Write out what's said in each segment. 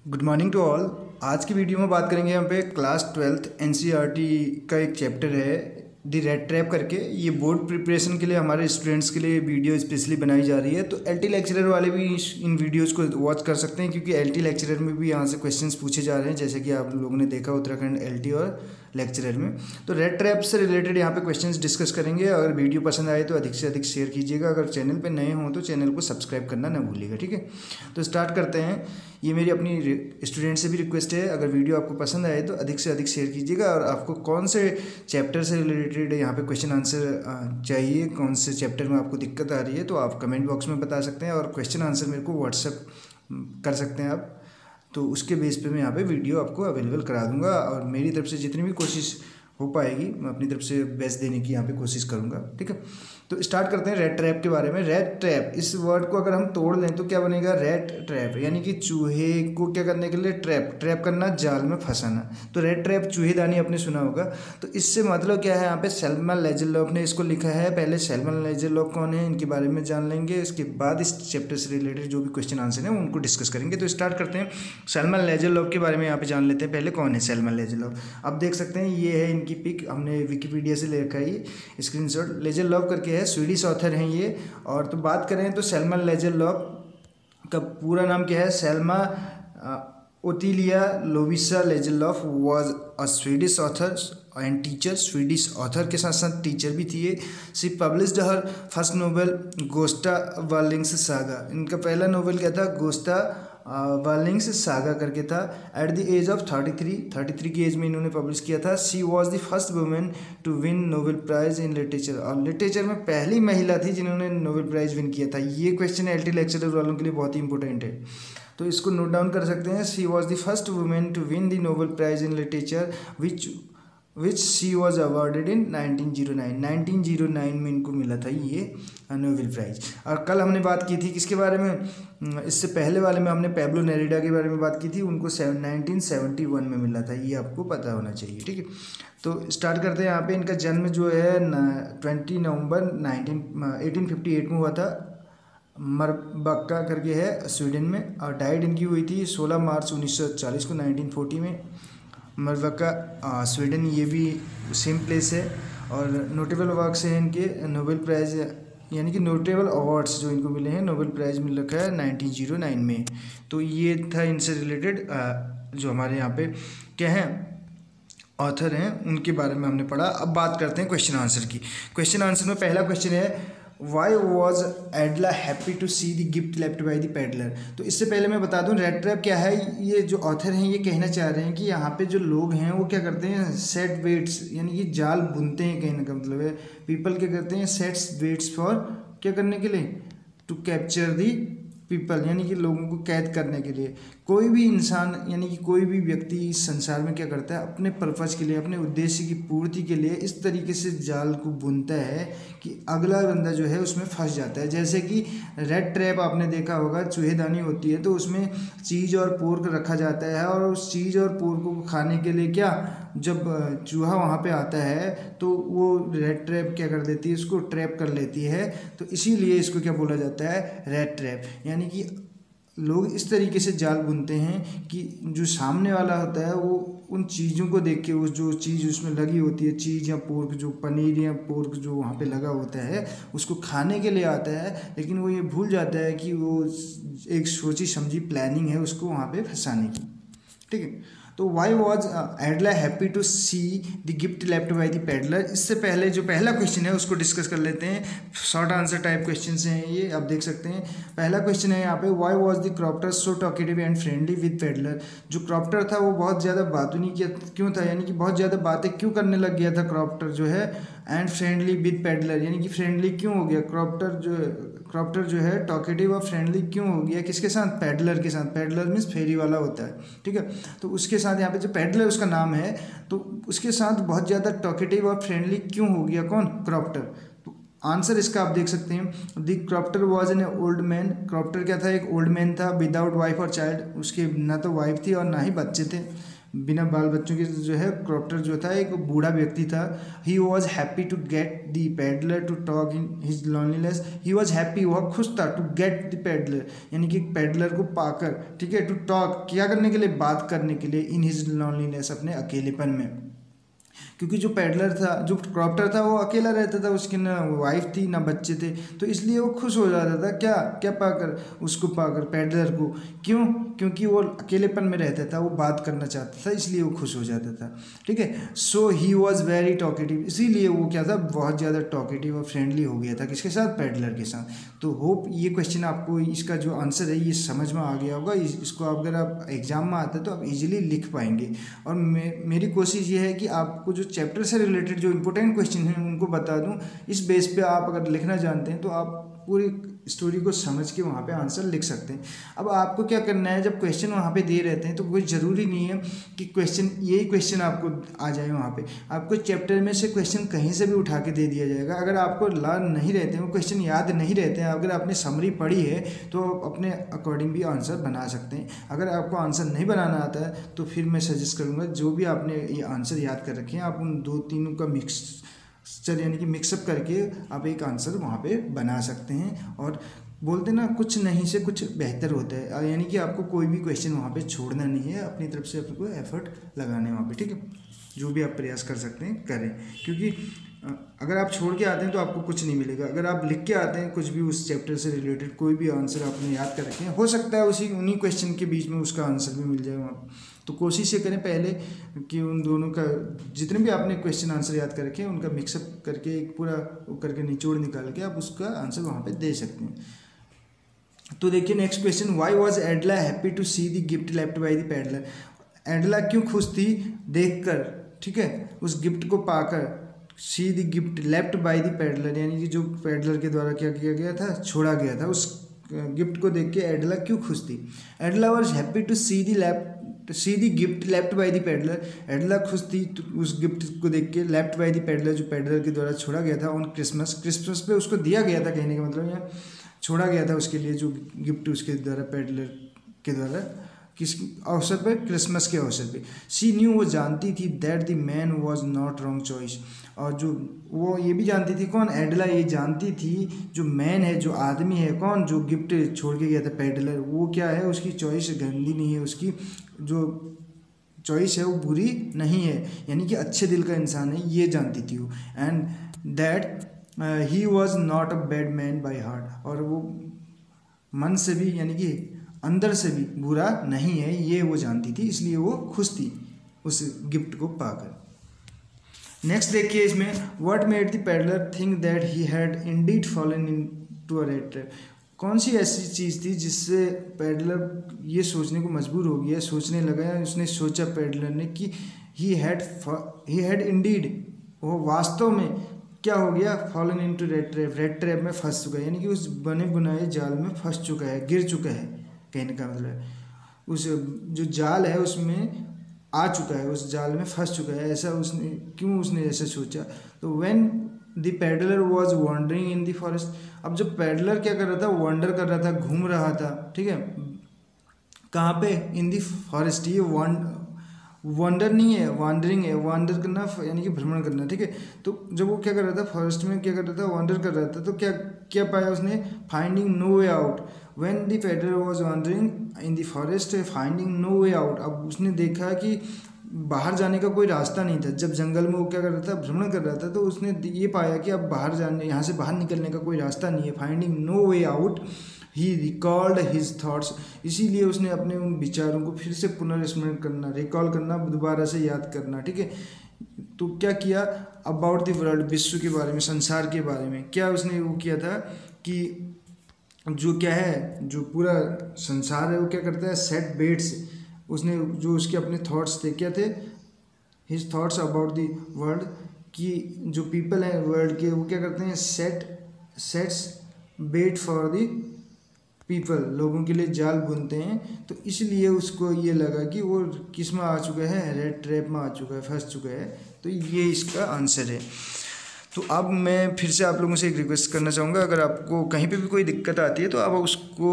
Good morning to all. आज की video में बात करेंगे यहाँ पे क्लास 12th एनसीईआरटी का एक चैप्टर है द रेड ट्रैप करके। ये बोर्ड प्रिपरेशन के लिए हमारे स्टूडेंट्स के लिए वीडियो स्पेशली बनाई जा रही है। तो एलटी लेक्चरर वाले भी इन वीडियोस को वॉच कर सकते हैं, क्योंकि एलटी लेक्चरर में भी यहाँ से क्वेश्चंस पूछे जा रहे हैं, जैसे कि आप लोगों ने देखा उत्तराखंड एलटी और लेक्चरर में। तो रेड ट्रैप से रिलेटेड यहाँ पे क्वेश्चंस डिस्कस करेंगे। अगर वीडियो पसंद आए तो अधिक से अधिक शेयर कीजिएगा। अगर चैनल पे नए हों तो चैनल को सब्सक्राइब करना ना भूलिएगा, ठीक है। तो स्टार्ट करते हैं। ये मेरी अपनी स्टूडेंट से भी रिक्वेस्ट है, अगर वीडियो आपको पसंद आए तो अधिक से अधिक शेयर कीजिएगा। और आपको कौन से चैप्टर से रिलेटेड यहाँ पे क्वेश्चन आंसर चाहिए, कौन से चैप्टर में आपको दिक्कत आ रही है, तो आप कमेंट बॉक्स में बता सकते हैं और क्वेश्चन आंसर मेरे को व्हाट्सएप कर सकते हैं आप। तो उसके बेस पे मैं यहाँ पे वीडियो आपको अवेलेबल करा दूंगा, और मेरी तरफ से जितनी भी कोशिश हो पाएगी मैं अपनी तरफ से बेस्ट देने की यहाँ पे कोशिश करूँगा, ठीक है। तो स्टार्ट करते हैं रेड ट्रैप के बारे में। रेड ट्रैप इस वर्ड को अगर हम तोड़ लें तो क्या बनेगा, रेड ट्रैप यानी कि चूहे को क्या करने के लिए, ट्रैप करना, जाल में फंसाना। तो रेड ट्रैप चूहेदानी आपने सुना होगा। तो इससे मतलब क्या है, यहाँ पे सेल्मा लेजरलॉफ ने इसको लिखा है। पहले सेल्मा लेजरलॉफ कौन है, इनके बारे में जान लेंगे। इसके बाद इस चैप्टर से रिलेटेड जो भी क्वेश्चन आंसर है उनको डिस्कस करेंगे। तो स्टार्ट करते हैं। सेल्मा लेजरलॉफ के बारे में यहाँ पे जान लेते हैं। पहले कौन है सेल्मा लेजरलॉफ। आप देख सकते हैं ये है इनकी पिक, हमने विकिपीडिया से ले रखा है ये स्क्रीनशॉट। लेजरलॉफ करके है, स्वीडिश ऑथर हैं ये। और तो बात करें तो सेल्मा लेजरलॉफ का पूरा नाम क्या है, Selma Ottilia Lovisa Lagerlöf was a Swedish author and teacher. Swedish author के साथ साथ टीचर भी थी ये। She published her first novel Gosta Berling's saga. इनका पहला नोवेल क्या था, गोस्टा वार्लिंग्स सागा करके था। एट द एज ऑफ 33 की एज में इन्होंने पब्लिश किया था। She was the first women to win Nobel prize in literature. और लिटरेचर में पहली महिला थी जिन्होंने नोबेल प्राइज विन किया था। ये क्वेश्चन एलटी लेक्चरर वालों के लिए बहुत ही इंपॉर्टेंट है, तो इसको नोट डाउन कर सकते हैं। She was the first women to win the Nobel prize in literature which she was awarded in 1909 में इनको मिला था ये नोबेल प्राइज। और कल हमने बात की थी किसके बारे में, इससे पहले वाले में हमने पेब्लो नेरुदा के बारे में बात की थी। उनको 1971 में मिला था, ये आपको पता होना चाहिए, ठीक है। तो स्टार्ट करते हैं। यहाँ पे इनका जन्म जो है 20 नवंबर 1858 में हुआ था। मरबक्का करके है स्वीडन में। और डाइड इनकी हुई थी 16 मार्च 1940 को 1940 में। मरबक्का स्वीडन, ये भी सेम प्लेस है। और नोटेबल वर्क्स हैं इनके, नोबेल प्राइज़ यानी कि नोटेबल अवार्ड्स जो इनको मिले हैं, नोबेल प्राइज़ मिल रखा है 1909 में। तो ये था इनसे रिलेटेड जो हमारे यहाँ पे क्या है ऑथर हैं उनके बारे में हमने पढ़ा। अब बात करते हैं क्वेश्चन आंसर की। क्वेश्चन आंसर में पहला क्वेश्चन है, why was Edla happy to see the gift left by the peddler. तो इससे पहले मैं बता दूं रेड ट्रैप क्या है। ये जो ऑथर हैं ये कहना चाह रहे हैं कि यहाँ पे जो लोग हैं वो क्या करते हैं, सेट वेट्स यानी कि जाल बुनते हैं, कहने का मतलब है पीपल क्या करते हैं, सेट्स वेट्स फॉर क्या करने के लिए, टू कैप्चर दी पीपल यानी कि लोगों को कैद करने के लिए। कोई भी इंसान यानी कि कोई भी व्यक्ति इस संसार में क्या करता है, अपने पर्पज़ के लिए, अपने उद्देश्य की पूर्ति के लिए इस तरीके से जाल को बुनता है कि अगला बंदा जो है उसमें फंस जाता है। जैसे कि रेड ट्रैप आपने देखा होगा, चूहेदानी होती है तो उसमें चीज़ और पोर्क रखा जाता है, और उस चीज़ और पोर्क को खाने के लिए क्या, जब चूहा वहाँ पे आता है तो वो रेड ट्रैप क्या कर देती है, उसको ट्रैप कर लेती है। तो इसीलिए इसको क्या बोला जाता है, रेड ट्रैप। यानी कि लोग इस तरीके से जाल बुनते हैं कि जो सामने वाला होता है वो उन चीज़ों को देख के, उस जो चीज़ उसमें लगी होती है, चीज़ या पोर्क, जो पनीर या पोर्क जो वहाँ पे लगा होता है उसको खाने के लिए आता है, लेकिन वो ये भूल जाता है कि वो एक सोची समझी प्लानिंग है उसको वहाँ पे फंसाने की, ठीक है। तो why was Edla happy to see the gift left by the peddler. इससे पहले जो पहला क्वेश्चन है उसको डिस्कस कर लेते हैं। शॉर्ट आंसर टाइप क्वेश्चन हैं ये, आप देख सकते हैं। पहला क्वेश्चन है यहाँ पे, why was the क्रॉप्टर so talkative and friendly with peddler. जो क्रॉप्टर था वो बहुत ज़्यादा बातूनी क्यों था, यानी कि बहुत ज़्यादा बातें क्यों करने लग गया था क्रॉप्टर जो है, एंड फ्रेंडली विद पेडलर यानी कि फ्रेंडली क्यों हो गया क्रॉप्टर जो है टॉकेटिव और फ्रेंडली क्यों हो गया, किसके साथ, पेडलर के साथ। पेडलर मीन्स फेरी वाला होता है, ठीक है। तो उसके साथ यहाँ पे जो पेडलर उसका नाम है, तो उसके साथ बहुत ज़्यादा टॉकेटिव और फ्रेंडली क्यों हो गया, कौन, क्रॉप्टर। तो आंसर इसका आप देख सकते हैं, the क्रॉप्टर was an old man. क्रॉप्टर क्या था, एक ओल्ड मैन था, विदाउट वाइफ और चाइल्ड। उसके ना तो वाइफ थी और ना ही बच्चे थे। बिना बाल बच्चों के जो है क्रॉप्टर जो था एक बूढ़ा व्यक्ति था। He was happy to get the peddler to talk in his loneliness. He was happy, वह खुश था, टू गेट द पैडलर यानी कि पैडलर को पाकर, ठीक है, टू टॉक क्या करने के लिए, बात करने के लिए, इन हिज लॉनलीनेस अपने अकेलेपन में। क्योंकि जो पैडलर था, जो क्रॉप्टर था, वो अकेला रहता था, उसकी ना वाइफ थी ना बच्चे थे, तो इसलिए वो खुश हो जाता था क्या क्या पाकर, उसको पाकर, पैडलर को। क्यों? क्योंकि वो अकेलेपन में रहता था, वो बात करना चाहता था, इसलिए वो खुश हो जाता था, ठीक है। सो ही वॉज वेरी टॉकेटिव, इसीलिए वो क्या था, बहुत ज़्यादा टॉकेटिव और फ्रेंडली हो गया था, किसके साथ, पैडलर के साथ। तो होप ये क्वेश्चन आपको, इसका जो आंसर है ये समझ में आ गया होगा। इसको अगर आप एग्जाम में आते तो आप इजीली लिख पाएंगे। और मेरी कोशिश ये है कि आपको जो चैप्टर से रिलेटेड जो इंपॉर्टेंट क्वेश्चन हैं उनको बता दूं। इस बेस पे आप अगर लिखना जानते हैं तो आप पूरी स्टोरी को समझ के वहाँ पे आंसर लिख सकते हैं। अब आपको क्या करना है, जब क्वेश्चन वहाँ पे दे रहते हैं तो कोई ज़रूरी नहीं है कि क्वेश्चन यही क्वेश्चन आपको आ जाए वहाँ पे। आपको चैप्टर में से क्वेश्चन कहीं से भी उठा के दे दिया जाएगा। अगर आपको नहीं रहते हैं, वो क्वेश्चन याद नहीं रहते हैं, अगर आपने समरी पढ़ी है तो अपने अकॉर्डिंग भी आंसर बना सकते हैं। अगर आपको आंसर नहीं बनाना आता है तो फिर मैं सजेस्ट करूँगा, जो भी आपने ये आंसर याद कर रखे हैं, आप उन 2-3 का मिक्सचर यानी कि मिक्सअप करके आप एक आंसर वहाँ पे बना सकते हैं। और बोलते ना, कुछ नहीं से कुछ बेहतर होता है, यानी कि आपको कोई भी क्वेश्चन वहाँ पे छोड़ना नहीं है, अपनी तरफ से आपको एफर्ट लगाना है वहाँ पे, ठीक है। जो भी आप प्रयास कर सकते हैं करें, क्योंकि अगर आप छोड़ के आते हैं तो आपको कुछ नहीं मिलेगा। अगर आप लिख के आते हैं कुछ भी उस चैप्टर से रिलेटेड कोई भी आंसर आपने याद कर रखे हैं, हो सकता है उन्हीं क्वेश्चन के बीच में उसका आंसर भी मिल जाए वहाँ। तो कोशिश ये करें पहले कि उन दोनों का, जितने भी आपने क्वेश्चन आंसर याद कर रखे हैं, उनका मिक्सअप करके एक पूरा करके निचोड़ निकाल के आप उसका आंसर वहाँ पे दे सकते हैं। तो देखिए next question, why was Edla happy to see the gift left by the peddler. Edla क्यों खुश थी देखकर, ठीक है, उस गिफ्ट को पाकर। सी the gift left by the peddler यानी कि जो पैडलर के द्वारा क्या किया गया था, छोड़ा गया था, उस गिफ्ट को देख के एडला क्यों खुश थी। Edla was happy to see the gift left by the peddler. Edla खुश थी उस गिफ्ट को देख के, लेफ्ट बाई द पैडलर, जो पैडलर के द्वारा छोड़ा गया था ऑन क्रिसमस पे उसको दिया गया था, कहने का मतलब यहाँ छोड़ा गया था उसके लिए, जो गिफ्ट उसके द्वारा पैडलर के द्वारा किस अवसर पर, क्रिसमस के अवसर पे। सी न्यू, वो जानती थी, that the man was not wrong choice. और जो वो ये भी जानती थी, कौन, एडला ये जानती थी, जो मैन है, जो आदमी है, कौन, जो गिफ्ट छोड़ के गया था पैडलर, वो क्या है, उसकी चॉइस गंदी नहीं है, उसकी जो चॉइस है वो बुरी नहीं है, यानी कि अच्छे दिल का इंसान है, ये जानती थी वो। And that he was not a bad man by heart, और वो मन से भी यानी कि अंदर से भी बुरा नहीं है, ये वो जानती थी, इसलिए वो खुश थी उस गिफ्ट को पाकर। नेक्स्ट देखिए इसमें, what made the peddler think that he had Indeed fallen into a rate trap. कौन सी ऐसी चीज़ थी जिससे पैडलर ये सोचने को मजबूर हो गया, सोचने लगा, उसने सोचा पैडलर ने कि ही हैड इंडीड, वो वास्तव में क्या हो गया, फॉलन इनटू रेड ट्रैप में फंस चुका है, यानी कि उस बने बुनाए जाल में फंस चुका है, गिर चुका है, कहने का मतलब उस जो जाल है उसमें आ चुका है, उस जाल में फंस चुका है। ऐसा उसने क्यों, उसने ऐसा सोचा। तो when the peddler was wandering in the forest, अब जब पैडलर क्या कर रहा था, वॉन्डर कर रहा था, घूम रहा था, ठीक है, कहाँ पे, इन द फॉरेस्ट। ये वॉन्डर नहीं है, वॉन्डरिंग है, वॉन्डर करना यानी कि भ्रमण करना, ठीक है। तो जब वो क्या कर रहा था, फॉरेस्ट में क्या कर रहा था, वॉन्डर कर रहा था, तो क्या क्या पाया उसने, finding no way out. When the peddler was wandering in the forest finding no way out, अब उसने देखा कि बाहर जाने का कोई रास्ता नहीं था। जब जंगल में वो क्या कर रहा था, भ्रमण कर रहा था, तो उसने ये पाया कि अब बाहर जाने, यहाँ से बाहर निकलने का कोई रास्ता नहीं है, finding no way out. He recalled his thoughts, इसीलिए उसने अपने उन विचारों को फिर से पुनर्स्मरण करना, रिकॉल करना, दोबारा से याद करना, ठीक है। तो क्या किया, अबाउट द वर्ल्ड, विश्व के बारे में, संसार के बारे में, क्या उसने वो किया था कि जो क्या है, जो पूरा संसार है वो क्या करता है, सेट बेट्स, उसने जो उसके अपने थॉट्स थे, क्या थे, his thoughts about the world, कि जो पीपल हैं वर्ल्ड के, वो क्या करते हैं, sets bait for the people, लोगों के लिए जाल बुनते हैं। तो इसलिए उसको ये लगा कि वो किस में आ चुका है, रेड ट्रैप में आ चुका है, फंस चुका है। तो ये इसका आंसर है। तो अब मैं फिर से आप लोगों से एक रिक्वेस्ट करना चाहूँगा, अगर आपको कहीं पे भी कोई दिक्कत आती है तो आप उसको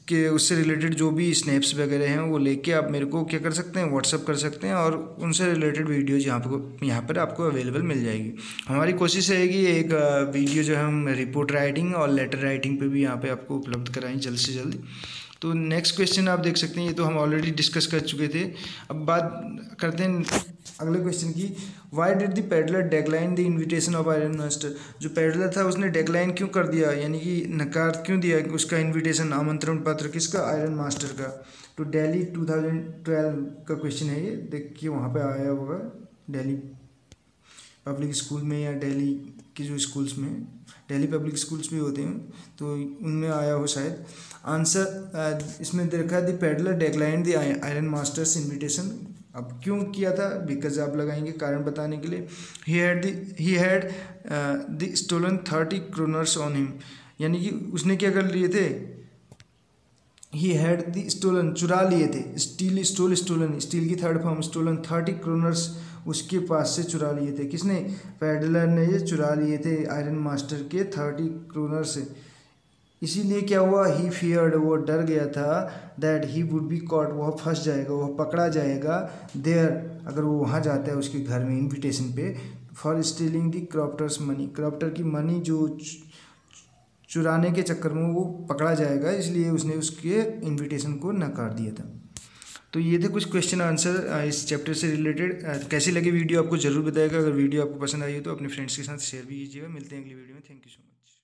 उसके उससे रिलेटेड जो भी स्नैप्स वगैरह हैं वो लेके आप मेरे को क्या कर सकते हैं, व्हाट्सअप कर सकते हैं और उनसे रिलेटेड वीडियोज़ यहाँ पर आपको अवेलेबल मिल जाएगी। हमारी कोशिश रहेगी एक वीडियो जो है हम रिपोर्ट राइटिंग और लेटर राइटिंग पे भी यहाँ पे आपको उपलब्ध कराएं जल्द से जल्द। तो नेक्स्ट क्वेश्चन आप देख सकते हैं, ये तो हम ऑलरेडी डिस्कस कर चुके थे। अब बात करते हैं अगले क्वेश्चन की। Why did the peddler decline the invitation of iron master. जो पेडलर था उसने डेक्लाइन क्यों कर दिया, यानी कि नकार क्यों दिया उसका इन्विटेशन, आमंत्रण पत्र किसका, आयरन मास्टर का। तो दिल्ली 2012 का क्वेश्चन है ये, देखिए वहाँ पे आया होगा दिल्ली पब्लिक स्कूल में या दिल्ली के जो स्कूल्स में, दिल्ली पब्लिक स्कूल्स भी होते हैं तो उनमें आया हो शायद। आंसर इसमें देखा the peddler decline the iron masters invitation. अब क्यों किया था, बिकॉज आप लगाएंगे कारण बताने के लिए। He had the stolen 30 kronors on him, यानी कि उसने क्या कर लिए थे, ही हैड द स्टोलन चुरा लिए थे, स्टोलन स्टील की थर्ड फॉर्म स्टोलन 30 क्रोनर्स उसके पास से चुरा लिए थे। किसने, पेडलर ने ये चुरा लिए थे आयरन मास्टर के 30 क्रोनर से। इसीलिए क्या हुआ, ही फियर्ड वो डर गया था, that he would be caught वह फंस जाएगा, वह पकड़ा जाएगा, देयर अगर वो वहाँ जाता है उसके घर में इनविटेशन पे, for stealing the crofter's money, crofter की मनी जो चुराने के चक्कर में वो पकड़ा जाएगा, इसलिए उसने उसके इनविटेशन को नकार दिया था। तो ये थे कुछ क्वेश्चन आंसर इस चैप्टर से रिलेटेड। कैसी लगी वीडियो आपको ज़रूर बताइएगा। अगर वीडियो आपको पसंद आई हो तो अपने फ्रेंड्स के साथ शेयर भी कीजिएगा। मिलते हैं अगली वीडियो में। Thank you so much.